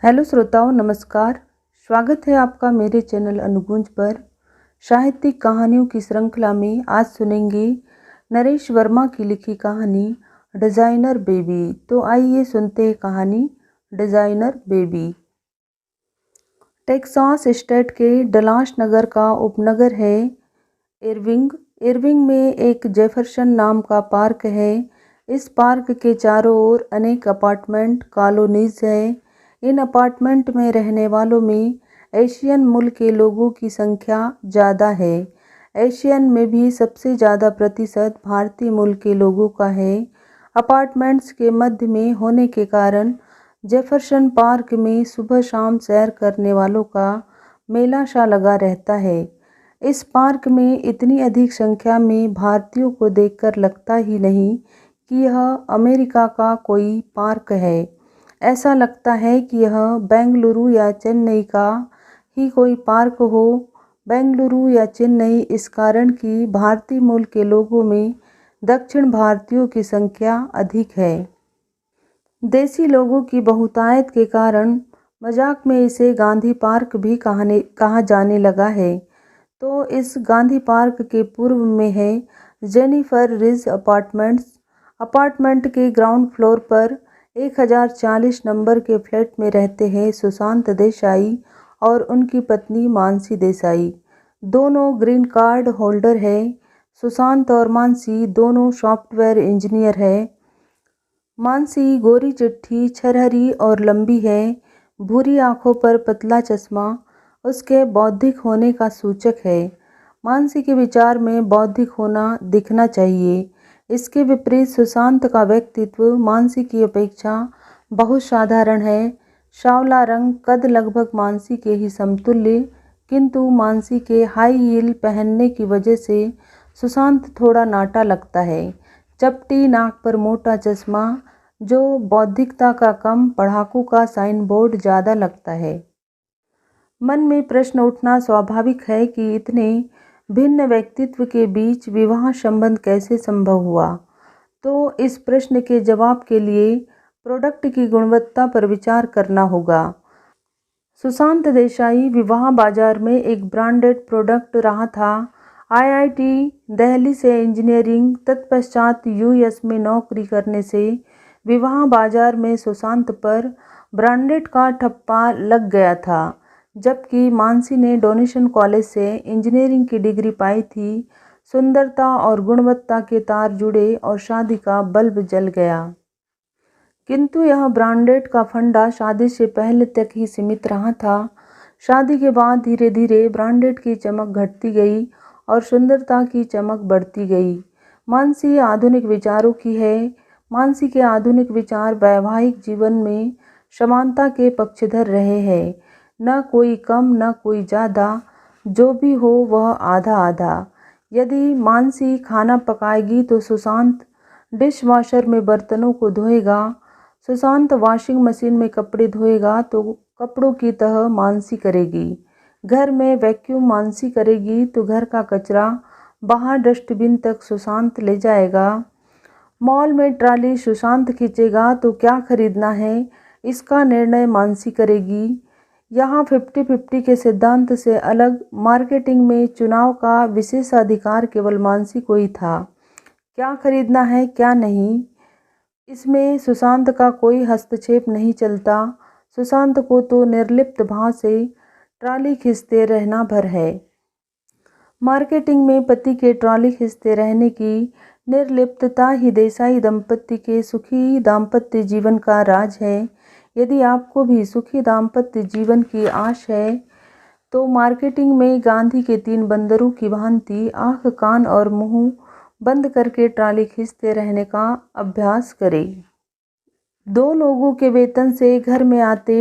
Hello श्रोताओं, नमस्कार। स्वागत है आपका मेरे चैनल अनुगूंज पर। साहित्यिक कहानियों की श्रृंखला में आज सुनेंगे नरेश वर्मा की लिखी कहानी डिज़ाइनर बेबी। तो आइए सुनते हैं कहानी डिज़ाइनर बेबी। टेक्सास स्टेट के डलास नगर का उपनगर है इरविंग। इरविंग में एक जेफरसन नाम का पार्क है। इस पार्क के चारों ओर अनेक अपार्टमेंट कॉलोनीज हैं। इन अपार्टमेंट में रहने वालों में एशियन मूल के लोगों की संख्या ज़्यादा है। एशियन में भी सबसे ज़्यादा प्रतिशत भारतीय मूल के लोगों का है। अपार्टमेंट्स के मध्य में होने के कारण जेफरसन पार्क में सुबह शाम सैर करने वालों का मेला सा लगा रहता है। इस पार्क में इतनी अधिक संख्या में भारतीयों को देखकर लगता ही नहीं कि यह अमेरिका का कोई पार्क है। ऐसा लगता है कि यह बेंगलुरु या चेन्नई का ही कोई पार्क हो। बेंगलुरु या चेन्नई इस कारण कि भारतीय मूल के लोगों में दक्षिण भारतीयों की संख्या अधिक है। देसी लोगों की बहुतायत के कारण मजाक में इसे गांधी पार्क भी कहा जाने लगा है। तो इस गांधी पार्क के पूर्व में है जेनिफर रिज अपार्टमेंट्स। अपार्टमेंट के ग्राउंड फ्लोर पर 1040 नंबर के फ्लैट में रहते हैं सुशांत देसाई और उनकी पत्नी मानसी देसाई। दोनों ग्रीन कार्ड होल्डर है। सुशांत और मानसी दोनों सॉफ्टवेयर इंजीनियर है। मानसी गोरी चिट्ठी, छरहरी और लंबी है। भूरी आंखों पर पतला चश्मा उसके बौद्धिक होने का सूचक है। मानसी के विचार में बौद्धिक होना दिखना चाहिए। इसके विपरीत सुशांत का व्यक्तित्व मानसी की अपेक्षा बहुत साधारण है। सांवला रंग, कद लगभग मानसी के ही समतुल्य, किंतु मानसी के हाई हील पहनने की वजह से सुशांत थोड़ा नाटा लगता है। चपटी नाक पर मोटा चश्मा जो बौद्धिकता का कम, पढ़ाकू का साइन बोर्ड ज़्यादा लगता है। मन में प्रश्न उठना स्वाभाविक है कि इतने भिन्न व्यक्तित्व के बीच विवाह संबंध कैसे संभव हुआ। तो इस प्रश्न के जवाब के लिए प्रोडक्ट की गुणवत्ता पर विचार करना होगा। सुशांत देसाई विवाह बाजार में एक ब्रांडेड प्रोडक्ट रहा था। आईआईटी दिल्ली से इंजीनियरिंग, तत्पश्चात यूएस में नौकरी करने से विवाह बाजार में सुशांत पर ब्रांडेड का ठप्पा लग गया था। जबकि मानसी ने डोनेशन कॉलेज से इंजीनियरिंग की डिग्री पाई थी। सुंदरता और गुणवत्ता के तार जुड़े और शादी का बल्ब जल गया। किंतु यह ब्रांडेड का फंडा शादी से पहले तक ही सीमित रहा था। शादी के बाद धीरे धीरे ब्रांडेड की चमक घटती गई और सुंदरता की चमक बढ़ती गई। मानसी आधुनिक विचारों की है। मानसी के आधुनिक विचार वैवाहिक जीवन में समानता के पक्षधर रहे हैं। न कोई कम न कोई ज़्यादा, जो भी हो वह आधा आधा। यदि मानसी खाना पकाएगी तो सुशांत डिश वॉशर में बर्तनों को धोएगा। सुशांत वॉशिंग मशीन में कपड़े धोएगा तो कपड़ों की तह मानसी करेगी। घर में वैक्यूम मानसी करेगी तो घर का कचरा बाहर डस्टबिन तक सुशांत ले जाएगा। मॉल में ट्रॉली सुशांत खींचेगा तो क्या खरीदना है इसका निर्णय मानसी करेगी। यहाँ 50-50 के सिद्धांत से अलग मार्केटिंग में चुनाव का विशेषाधिकार केवल मानसी को ही था। क्या खरीदना है क्या नहीं, इसमें सुशांत का कोई हस्तक्षेप नहीं चलता। सुशांत को तो निर्लिप्त भाव से ट्रॉली खींचते रहना भर है। मार्केटिंग में पति के ट्रॉली खींचते रहने की निर्लिप्तता ही देसाई दंपत्ति के सुखी दाम्पत्य जीवन का राज है। यदि आपको भी सुखी दाम्पत्य जीवन की आश है तो मार्केटिंग में गांधी के 3 बंदरों की भांति आँख, कान और मुंह बंद करके ट्रॉली खींचते रहने का अभ्यास करें। 2 लोगों के वेतन से घर में आते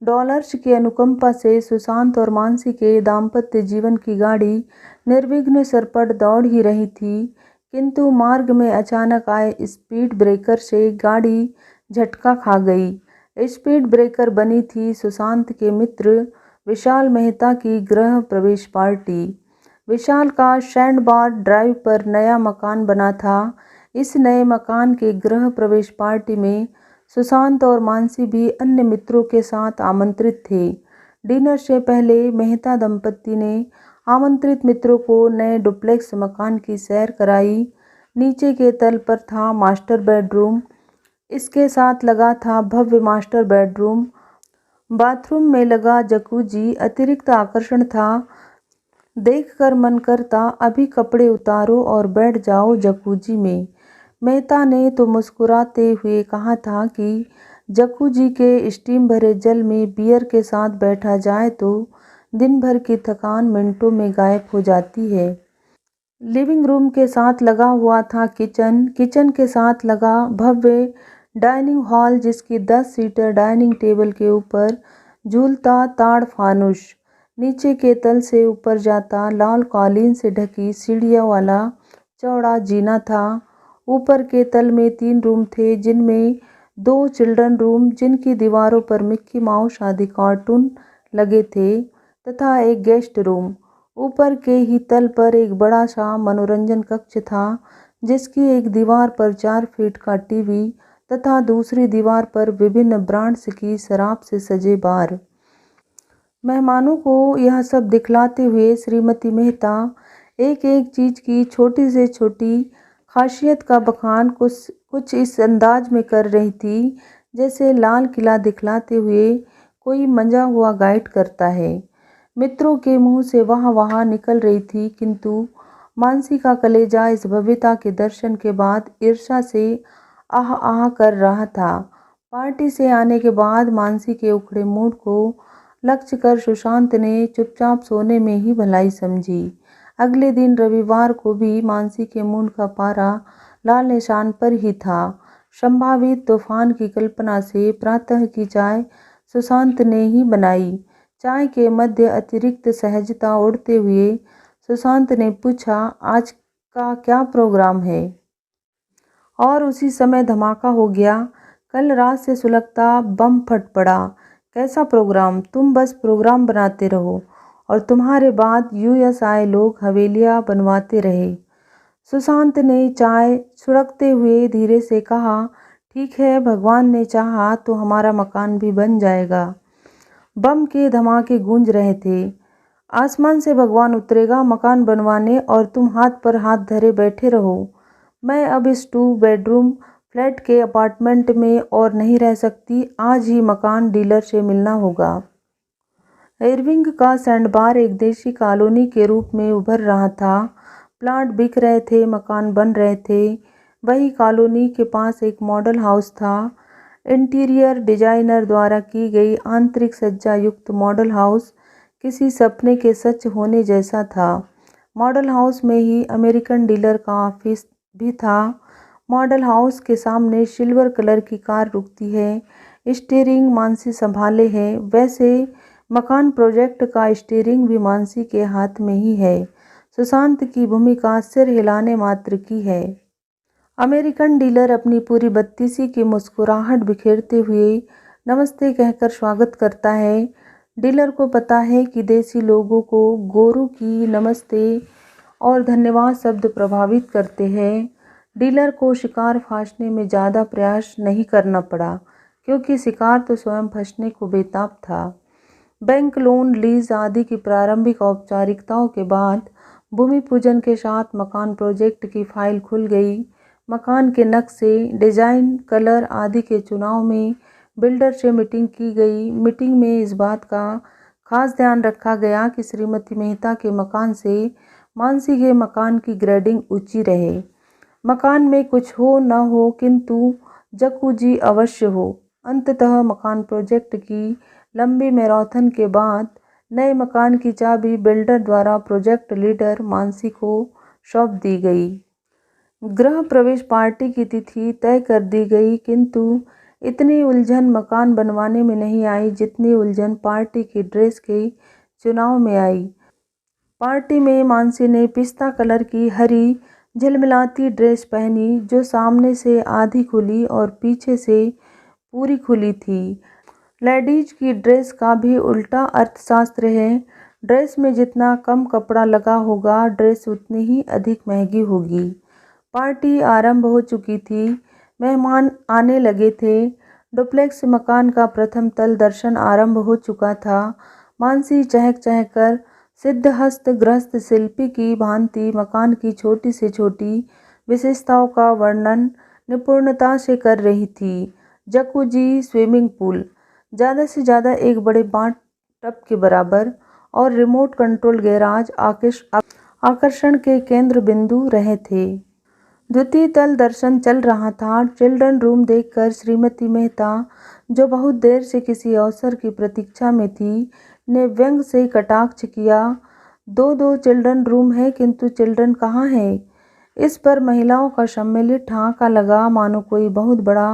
डॉलर्स की अनुकंपा से सुशांत और मानसी के दाम्पत्य जीवन की गाड़ी निर्विघ्न सरपट दौड़ ही रही थी। किंतु मार्ग में अचानक आए स्पीड ब्रेकर से गाड़ी झटका खा गई। स्पीड ब्रेकर बनी थी सुशांत के मित्र विशाल मेहता की गृह प्रवेश पार्टी। विशाल का सैंडबार ड्राइव पर नया मकान बना था। इस नए मकान के गृह प्रवेश पार्टी में सुशांत और मानसी भी अन्य मित्रों के साथ आमंत्रित थे। डिनर से पहले मेहता दंपति ने आमंत्रित मित्रों को नए डुप्लेक्स मकान की सैर कराई। नीचे के तल पर था मास्टर बेडरूम। इसके साथ लगा था भव्य मास्टर बेडरूम। बाथरूम में लगा जकूजी अतिरिक्त आकर्षण था। देखकर मन करता अभी कपड़े उतारो और बैठ जाओ जकूजी में। मेहता ने तो मुस्कुराते हुए कहा था कि जकूजी के स्टीम भरे जल में बियर के साथ बैठा जाए तो दिन भर की थकान मिनटों में गायब हो जाती है। लिविंग रूम के साथ लगा हुआ था किचन। किचन के साथ लगा भव्य डाइनिंग हॉल, जिसकी 10 सीटर डाइनिंग टेबल के ऊपर झूलता ताड़ फानुस। नीचे के तल से ऊपर जाता लाल कालीन से ढकी सीढ़ियों वाला चौड़ा जीना था। ऊपर के तल में 3 रूम थे, जिनमें 2 चिल्ड्रन रूम, जिनकी दीवारों पर मिक्की माउस आदि कार्टून लगे थे, तथा एक गेस्ट रूम। ऊपर के ही तल पर एक बड़ा सा मनोरंजन कक्ष था, जिसकी एक दीवार पर 4 फीट का टीवी तथा दूसरी दीवार पर विभिन्न ब्रांड्स की शराब से सजे बार। मेहमानों को यह सब दिखलाते हुए श्रीमती मेहता एक एक चीज की छोटी से छोटी खासियत का बखान कुछ इस अंदाज में कर रही थी, जैसे लाल किला दिखलाते हुए कोई मंजा हुआ गाइड करता है। मित्रों के मुंह से वाह वाह निकल रही थी, किंतु मानसी का कलेजा इस भव्यता के दर्शन के बाद ईर्ष्या से आह आह कर रहा था। पार्टी से आने के बाद मानसी के उखड़े मूड को लक्ष्य कर सुशांत ने चुपचाप सोने में ही भलाई समझी। अगले दिन रविवार को भी मानसी के मूड का पारा लाल निशान पर ही था। संभावित तूफान की कल्पना से प्रातः की चाय सुशांत ने ही बनाई। चाय के मध्य अतिरिक्त सहजता उड़ते हुए सुशांत ने पूछा, आज का क्या प्रोग्राम है? और उसी समय धमाका हो गया। कल रात से सुलगता बम फट पड़ा। कैसा प्रोग्राम? तुम बस प्रोग्राम बनाते रहो और तुम्हारे बाद यूएस आए लोग हवेलियां बनवाते रहे। सुशांत ने चाय सुड़कते हुए धीरे से कहा, ठीक है, भगवान ने चाहा तो हमारा मकान भी बन जाएगा। बम के धमाके गूंज रहे थे। आसमान से भगवान उतरेगा मकान बनवाने और तुम हाथ पर हाथ धरे बैठे रहो। मैं अब इस 2 बेडरूम फ्लैट के अपार्टमेंट में और नहीं रह सकती। आज ही मकान डीलर से मिलना होगा। इरविंग का सैंडबार एक देशी कॉलोनी के रूप में उभर रहा था। प्लाट बिक रहे थे, मकान बन रहे थे। वही कॉलोनी के पास एक मॉडल हाउस था। इंटीरियर डिजाइनर द्वारा की गई आंतरिक सज्जा युक्त मॉडल हाउस किसी सपने के सच होने जैसा था। मॉडल हाउस में ही अमेरिकन डीलर का ऑफिस भी था। मॉडल हाउस के सामने सिल्वर कलर की कार रुकती है। स्टीयरिंग मानसी संभाले है। वैसे मकान प्रोजेक्ट का स्टीयरिंग भी मानसी के हाथ में ही है। सुशांत की भूमिका सिर हिलाने मात्र की है। अमेरिकन डीलर अपनी पूरी बत्तीसी की मुस्कुराहट बिखेरते हुए नमस्ते कहकर स्वागत करता है। डीलर को पता है कि देसी लोगों को गोरू की नमस्ते और धन्यवाद शब्द प्रभावित करते हैं। डीलर को शिकार फांसने में ज़्यादा प्रयास नहीं करना पड़ा, क्योंकि शिकार तो स्वयं फंसने को बेताब था। बैंक लोन, लीज आदि की प्रारंभिक औपचारिकताओं के बाद भूमि पूजन के साथ मकान प्रोजेक्ट की फाइल खुल गई। मकान के नक्शे, डिजाइन, कलर आदि के चुनाव में बिल्डर से मीटिंग की गई। मीटिंग में इस बात का खास ध्यान रखा गया कि श्रीमती मेहता के मकान से मानसी के मकान की ग्रेडिंग ऊंची रहे। मकान में कुछ हो न हो, किंतु जकूजी अवश्य हो। अंततः मकान प्रोजेक्ट की लंबी मैराथन के बाद नए मकान की चाबी बिल्डर द्वारा प्रोजेक्ट लीडर मानसी को सौंप दी गई। गृह प्रवेश पार्टी की तिथि तय कर दी गई, किंतु इतनी उलझन मकान बनवाने में नहीं आई जितनी उलझन पार्टी की ड्रेस के चुनाव में आई। पार्टी में मानसी ने पिस्ता कलर की हरी झिलमिलाती ड्रेस पहनी, जो सामने से आधी खुली और पीछे से पूरी खुली थी। लेडीज की ड्रेस का भी उल्टा अर्थशास्त्र है। ड्रेस में जितना कम कपड़ा लगा होगा, ड्रेस उतनी ही अधिक महंगी होगी। पार्टी आरंभ हो चुकी थी। मेहमान आने लगे थे। डुप्लेक्स मकान का प्रथम तल दर्शन आरंभ हो चुका था। मानसी चहक चहक कर सिद्धहस्त ग्रस्त शिल्पी की भांति मकान की छोटी से छोटी विशेषताओं का वर्णन निपुणता से कर रही थी। जकूजी, स्विमिंग पूल, ज़्यादा से ज़्यादा एक बड़े बाथ टब के बराबर, और रिमोट कंट्रोल गैराज आकर्षण के केंद्र बिंदु रहे थे। द्वितीय तल दर्शन चल रहा था। चिल्ड्रन रूम देखकर श्रीमती मेहता, जो बहुत देर से किसी अवसर की प्रतीक्षा में थी, ने व्यंग से कटाक्ष किया। दो दो चिल्ड्रन रूम है, किंतु चिल्ड्रन कहाँ है? इस पर महिलाओं का सम्मिलित ठहाका लगा, मानो कोई बहुत बड़ा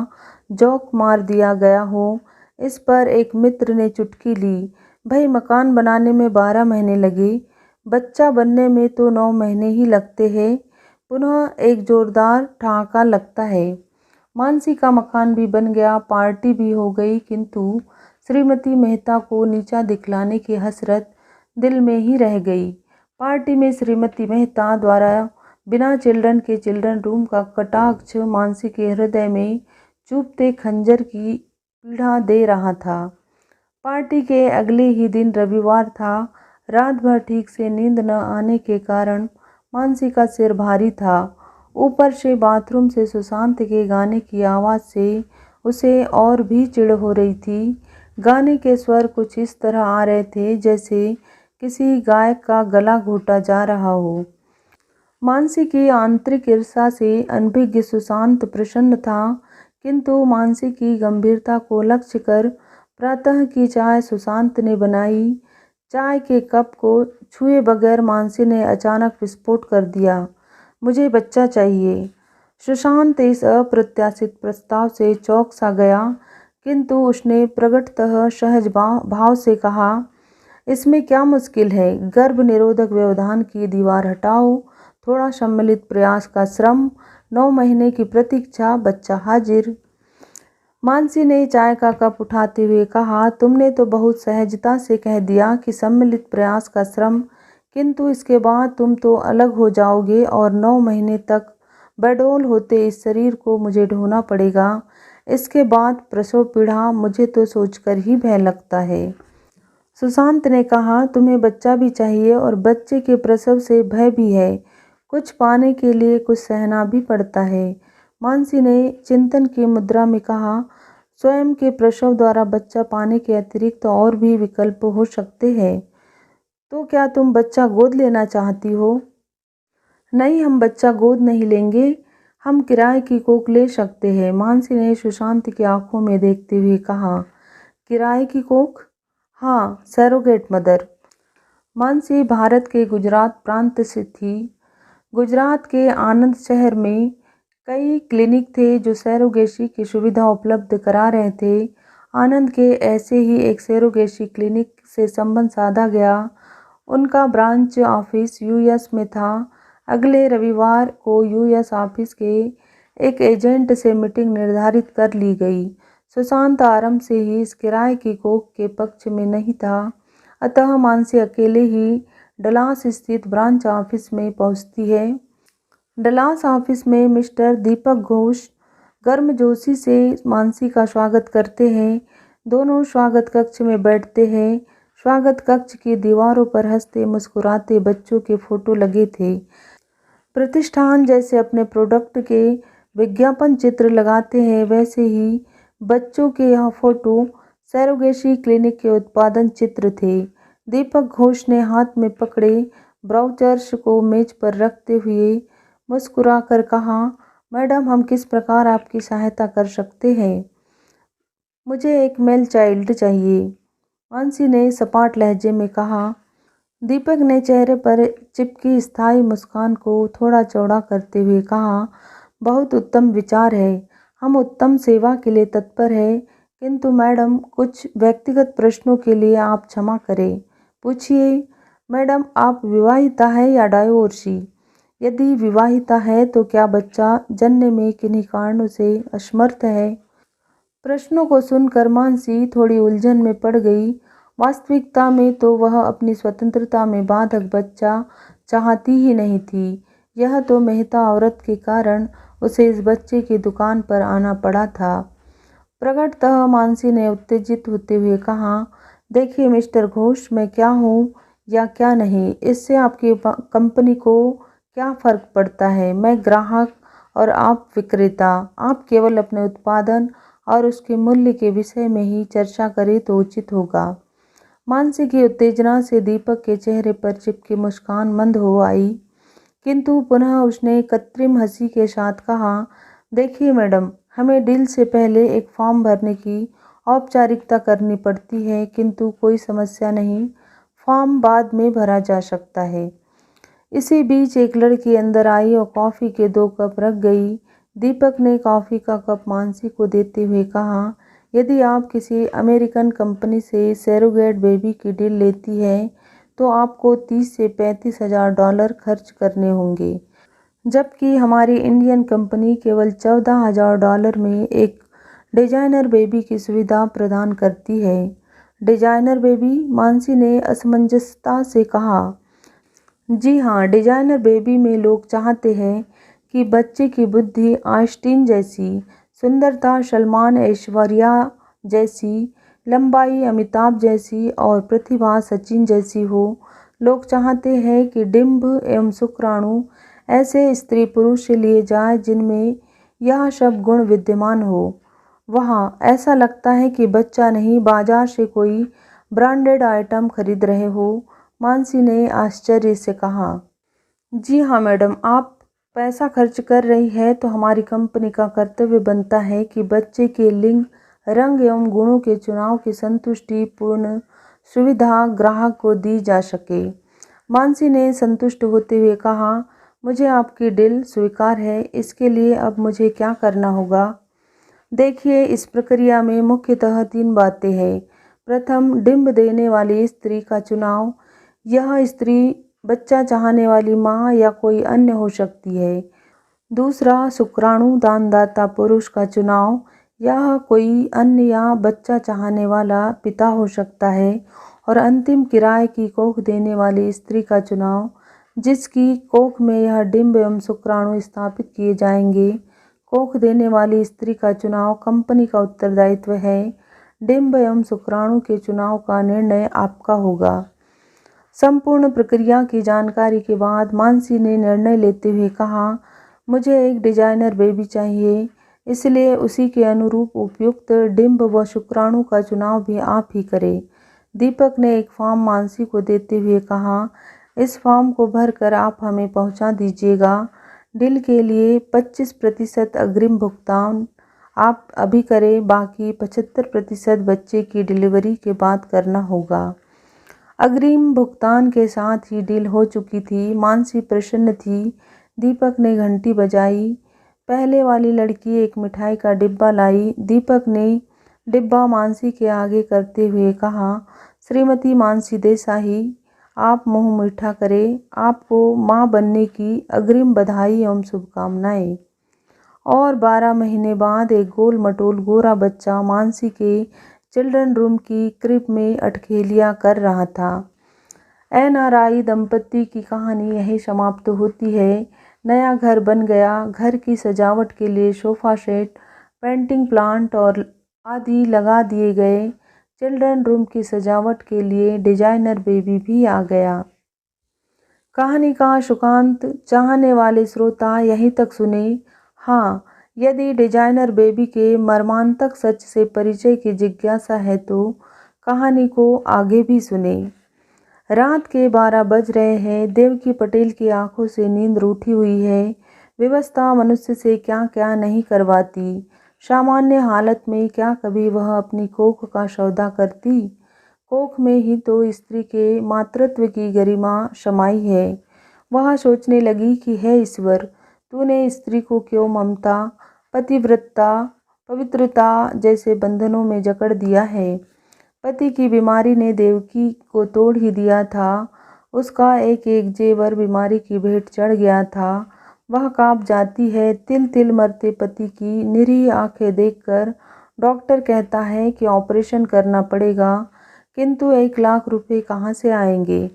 जोक मार दिया गया हो। इस पर एक मित्र ने चुटकी ली, भाई मकान बनाने में 12 महीने लगे, बच्चा बनने में तो 9 महीने ही लगते हैं। पुनः एक जोरदार ठहाका लगता है। मानसी का मकान भी बन गया, पार्टी भी हो गई, किंतु श्रीमती मेहता को नीचा दिखलाने की हसरत दिल में ही रह गई। पार्टी में श्रीमती मेहता द्वारा बिना चिल्ड्रन के चिल्ड्रन रूम का कटाक्ष मानसी के हृदय में चुभते खंजर की पीड़ा दे रहा था। पार्टी के अगले ही दिन रविवार था। रात भर ठीक से नींद न आने के कारण मानसी का सिर भारी था। ऊपर से बाथरूम से सुशांत के गाने की आवाज़ से उसे और भी चिढ़ हो रही थी। गाने के स्वर कुछ इस तरह आ रहे थे जैसे किसी गायक का गला घोटा जा रहा हो। मानसी की आंतरिक ईर्ष्या से अनभिज्ञ सुशांत प्रसन्न था, किंतु मानसी की गंभीरता को लक्ष्य कर प्रातः की चाय सुशांत ने बनाई। चाय के कप को छुए बगैर मानसी ने अचानक विस्फोट कर दिया, मुझे बच्चा चाहिए। सुशांत इस अप्रत्याशित प्रस्ताव से चौंक सा गया, किंतु उसने प्रकटतः सहज भाव से कहा, इसमें क्या मुश्किल है? गर्भ निरोधक व्यवधान की दीवार हटाओ, थोड़ा सम्मिलित प्रयास का श्रम, 9 महीने की प्रतीक्षा, बच्चा हाजिर। मानसी ने चाय का कप उठाते हुए कहा, तुमने तो बहुत सहजता से कह दिया कि सम्मिलित प्रयास का श्रम, किंतु इसके बाद तुम तो अलग हो जाओगे और 9 महीने तक बेडौल होते इस शरीर को मुझे ढोना पड़ेगा। इसके बाद प्रसव पीड़ा, मुझे तो सोचकर ही भय लगता है। सुशांत ने कहा, तुम्हें बच्चा भी चाहिए और बच्चे के प्रसव से भय भी है। कुछ पाने के लिए कुछ सहना भी पड़ता है। मानसी ने चिंतन की मुद्रा में कहा, स्वयं के प्रसव द्वारा बच्चा पाने के अतिरिक्त तो और भी विकल्प हो सकते हैं। तो क्या तुम बच्चा गोद लेना चाहती हो? नहीं, हम बच्चा गोद नहीं लेंगे, हम किराए की कोख ले सकते हैं। मानसी ने सुशांत की आंखों में देखते हुए कहा, किराए की कोख? हाँ, सैरोगेट मदर। मानसी भारत के गुजरात प्रांत से थी। गुजरात के आनंद शहर में कई क्लिनिक थे जो सैरोगेसी की सुविधा उपलब्ध करा रहे थे। आनंद के ऐसे ही एक सैरोगेसी क्लिनिक से संबंध साधा गया। उनका ब्रांच ऑफिस यूएस में था। अगले रविवार को यूएस ऑफिस के एक एजेंट से मीटिंग निर्धारित कर ली गई। सुशांत आरंभ से ही इस किराए की कोख के पक्ष में नहीं था, अतः मानसी अकेले ही डलास स्थित ब्रांच ऑफिस में पहुंचती है। डलास ऑफिस में मिस्टर दीपक घोष गर्मजोशी से मानसी का स्वागत करते हैं। दोनों स्वागत कक्ष में बैठते हैं। स्वागत कक्ष की दीवारों पर हंसते मुस्कुराते बच्चों के फोटो लगे थे। प्रतिष्ठान जैसे अपने प्रोडक्ट के विज्ञापन चित्र लगाते हैं, वैसे ही बच्चों के यह फोटो सैरोगेसी क्लिनिक के उत्पादन चित्र थे। दीपक घोष ने हाथ में पकड़े ब्राउचर्स को मेज पर रखते हुए मुस्कुराकर कहा, मैडम, हम किस प्रकार आपकी सहायता कर सकते हैं? मुझे एक मेल चाइल्ड चाहिए, मानसी ने सपाट लहजे में कहा। दीपक ने चेहरे पर चिपकी स्थायी मुस्कान को थोड़ा चौड़ा करते हुए कहा, बहुत उत्तम विचार है, हम उत्तम सेवा के लिए तत्पर हैं, किंतु मैडम, कुछ व्यक्तिगत प्रश्नों के लिए आप क्षमा करें। पूछिए। मैडम, आप विवाहिता है या डाइवोर्सी? यदि विवाहिता है तो क्या बच्चा जन्म में किन्हीं कारणों से असमर्थ है? प्रश्नों को सुनकर मानसी थोड़ी उलझन में पड़ गई। वास्तविकता में तो वह अपनी स्वतंत्रता में बाधक बच्चा चाहती ही नहीं थी। यह तो मेहता औरत के कारण उसे इस बच्चे की दुकान पर आना पड़ा था। प्रकटतः मानसी ने उत्तेजित होते हुए कहा, देखिए मिस्टर घोष, मैं क्या हूँ या क्या नहीं, इससे आपकी कंपनी को क्या फ़र्क पड़ता है। मैं ग्राहक और आप विक्रेता। आप केवल अपने उत्पादन और उसके मूल्य के विषय में ही चर्चा करें तो उचित होगा। मानसी की उत्तेजना से दीपक के चेहरे पर चिपकी मुस्कान मंद हो आई, किंतु पुनः उसने कृत्रिम हंसी के साथ कहा, देखिए मैडम, हमें डील से पहले एक फॉर्म भरने की औपचारिकता करनी पड़ती है, किंतु कोई समस्या नहीं, फॉर्म बाद में भरा जा सकता है। इसी बीच एक लड़की अंदर आई और कॉफ़ी के 2 कप रख गई। दीपक ने कॉफ़ी का कप मानसी को देते हुए कहा, यदि आप किसी अमेरिकन कंपनी से सरोगेट बेबी की डील लेती है तो आपको 30 से 35,000 डॉलर खर्च करने होंगे, जबकि हमारी इंडियन कंपनी केवल 14,000 डॉलर में एक डिजाइनर बेबी की सुविधा प्रदान करती है। Designer baby? मानसी ने असमंजसता से कहा। जी हाँ, डिजाइनर बेबी में लोग चाहते हैं कि बच्चे की बुद्धि आइंस्टीन जैसी, सुंदरता सलमान ऐश्वर्या जैसी, लंबाई अमिताभ जैसी और प्रतिभा सचिन जैसी हो। लोग चाहते हैं कि डिंब एवं शुक्राणु ऐसे स्त्री पुरुष से लिए जाए जिनमें यह सब गुण विद्यमान हो। वहाँ ऐसा लगता है कि बच्चा नहीं, बाजार से कोई ब्रांडेड आइटम खरीद रहे हो। मानसी ने आश्चर्य से कहा। जी हाँ मैडम, आप पैसा खर्च कर रही है तो हमारी कंपनी का कर्तव्य बनता है कि बच्चे के लिंग, रंग एवं गुणों के चुनाव की संतुष्टि पूर्ण सुविधा ग्राहक को दी जा सके। मानसी ने संतुष्ट होते हुए कहा, मुझे आपकी डील स्वीकार है। इसके लिए अब मुझे क्या करना होगा? देखिए, इस प्रक्रिया में मुख्यतः 3 बातें हैं। प्रथम, डिंब देने वाली स्त्री का चुनाव। यह स्त्री बच्चा चाहने वाली माँ या कोई अन्य हो सकती है। दूसरा, शुक्राणु दानदाता पुरुष का चुनाव। यह कोई अन्य या बच्चा चाहने वाला पिता हो सकता है। और अंतिम, किराए की कोख देने वाली स्त्री का चुनाव, जिसकी कोख में यह डिंब एवं शुक्राणु स्थापित किए जाएंगे। कोख देने वाली स्त्री का चुनाव कंपनी का उत्तरदायित्व है। डिंब एवं शुक्राणु के चुनाव का निर्णय आपका होगा। संपूर्ण प्रक्रिया की जानकारी के बाद मानसी ने निर्णय लेते हुए कहा, मुझे एक डिजाइनर बेबी चाहिए, इसलिए उसी के अनुरूप उपयुक्त डिंब व शुक्राणु का चुनाव भी आप ही करें। दीपक ने एक फॉर्म मानसी को देते हुए कहा, इस फॉर्म को भरकर आप हमें पहुंचा दीजिएगा। डील के लिए 25% अग्रिम भुगतान आप अभी करें, बाकी 75% बच्चे की डिलीवरी के बाद करना होगा। अग्रिम भुगतान के साथ ही डील हो चुकी थी। मानसी प्रसन्न थी। दीपक ने घंटी बजाई। पहले वाली लड़की एक मिठाई का डिब्बा लाई। दीपक ने डिब्बा मानसी के आगे करते हुए कहा, श्रीमती मानसी देसाई, आप मुँह मीठा करें। आपको माँ बनने की अग्रिम बधाई एवं शुभकामनाएं। और 12 महीने बाद एक गोल मटोल गोरा बच्चा मानसी के चिल्ड्रन रूम की क्रिब में अठखेलियाँ कर रहा था। एनआरआई दंपति की कहानी यही समाप्त होती है। नया घर बन गया। घर की सजावट के लिए सोफ़ा सेट, पेंटिंग प्लांट और आदि लगा दिए गए। चिल्ड्रन रूम की सजावट के लिए डिजाइनर बेबी भी आ गया। कहानी का सुकांत चाहने वाले श्रोता यहीं तक सुने। हाँ, यदि डिजाइनर बेबी के मर्मांतक सच से परिचय की जिज्ञासा है तो कहानी को आगे भी सुने। रात के 12 बज रहे हैं। देवकी पटेल की आंखों से नींद रूठी हुई है। व्यवस्था मनुष्य से क्या क्या नहीं करवाती। सामान्य हालत में क्या कभी वह अपनी कोख का सौदा करती? कोख में ही तो स्त्री के मातृत्व की गरिमा समाई है। वह सोचने लगी कि हे ईश्वर, तूने स्त्री को क्यों ममता, पतिव्रता, पवित्रता जैसे बंधनों में जकड़ दिया है। पति की बीमारी ने देवकी को तोड़ ही दिया था। उसका एक एक जेवर बीमारी की भेंट चढ़ गया था। वह कांप जाती है। तिल तिल मरते पति की निरीह आंखें देखकर डॉक्टर कहता है कि ऑपरेशन करना पड़ेगा, किंतु 1 लाख रुपए कहाँ से आएंगे?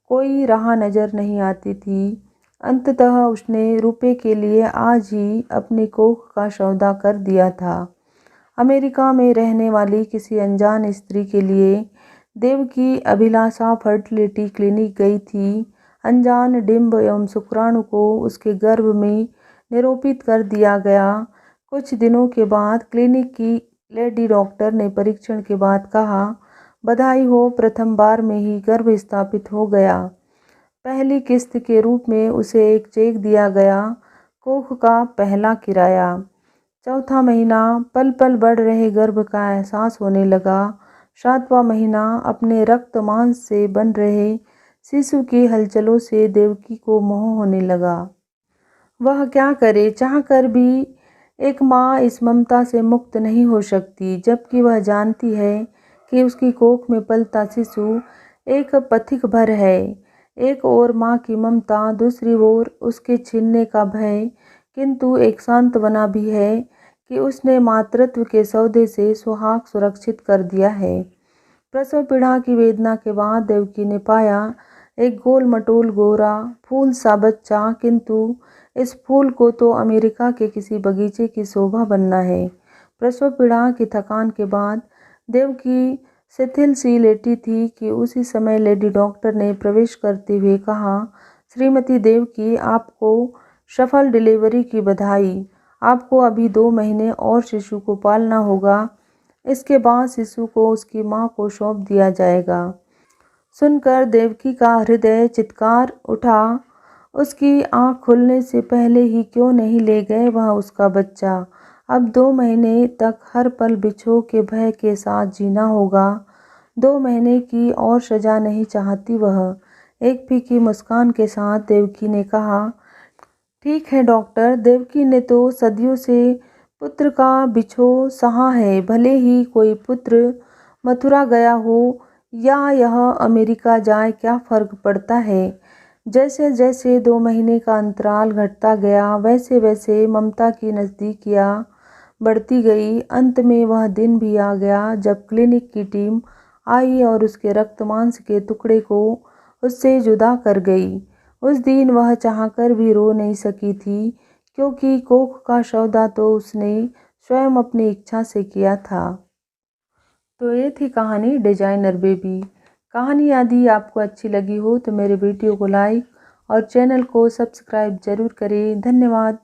कोई राह नज़र नहीं आती थी। अंततः उसने रुपए के लिए आज ही अपनी कोख का सौदा कर दिया था। अमेरिका में रहने वाली किसी अनजान स्त्री के लिए देवकी अभिलाषा फर्टिलिटी क्लिनिक गई थी। अनजान डिंब एवं शुक्राणु को उसके गर्भ में निरूपित कर दिया गया। कुछ दिनों के बाद क्लिनिक की लेडी डॉक्टर ने परीक्षण के बाद कहा, बधाई हो, प्रथम बार में ही गर्भ स्थापित हो गया। पहली किस्त के रूप में उसे एक चेक दिया गया, कोख का पहला किराया। चौथा महीना, पल पल बढ़ रहे गर्भ का एहसास होने लगा। सातवां महीना, अपने रक्त मांस से बन रहे शिशु की हलचलों से देवकी को मोह होने लगा। वह क्या करे, चाहकर भी एक माँ इस ममता से मुक्त नहीं हो सकती, जबकि वह जानती है कि उसकी कोख में पलता शिशु एक पथिक भर है। एक ओर माँ की ममता, दूसरी ओर उसके छीनने का भय, किंतु एक सांत्वना भी है कि उसने मातृत्व के सौदे से सुहाग सुरक्षित कर दिया है। प्रसव पीड़ा की वेदना के बाद देवकी ने पाया एक गोल मटोल गोरा फूल सा बच्चा, किंतु इस फूल को तो अमेरिका के किसी बगीचे की शोभा बनना है। प्रसव पीड़ा की थकान के बाद देवकी शिथिल सी लेटी थी कि उसी समय लेडी डॉक्टर ने प्रवेश करते हुए कहा, श्रीमती देवकी, आपको सफल डिलीवरी की बधाई। आपको अभी 2 महीने और शिशु को पालना होगा। इसके बाद शिशु को उसकी माँ को सौंप दिया जाएगा। सुनकर देवकी का हृदय चित्कार उठा। उसकी आँख खुलने से पहले ही क्यों नहीं ले गए वह उसका बच्चा। अब 2 महीने तक हर पल बिछोह के भय के साथ जीना होगा। 2 महीने की और सजा नहीं चाहती वह। एक फीकी मुस्कान के साथ देवकी ने कहा, ठीक है डॉक्टर। देवकी ने तो सदियों से पुत्र का बिछोह सहा है, भले ही कोई पुत्र मथुरा गया हो या यह अमेरिका जाए, क्या फर्क पड़ता है। जैसे जैसे 2 महीने का अंतराल घटता गया, वैसे वैसे ममता की नज़दीकियाँ बढ़ती गई। अंत में वह दिन भी आ गया जब क्लिनिक की टीम आई और उसके रक्त मांस के टुकड़े को उससे जुदा कर गई। उस दिन वह चाहकर भी रो नहीं सकी थी, क्योंकि कोख का सौदा तो उसने स्वयं अपनी इच्छा से किया था। तो ये थी कहानी डिजाइनर बेबी। कहानी यदि आपको अच्छी लगी हो तो मेरे वीडियो को लाइक और चैनल को सब्सक्राइब जरूर करें। धन्यवाद।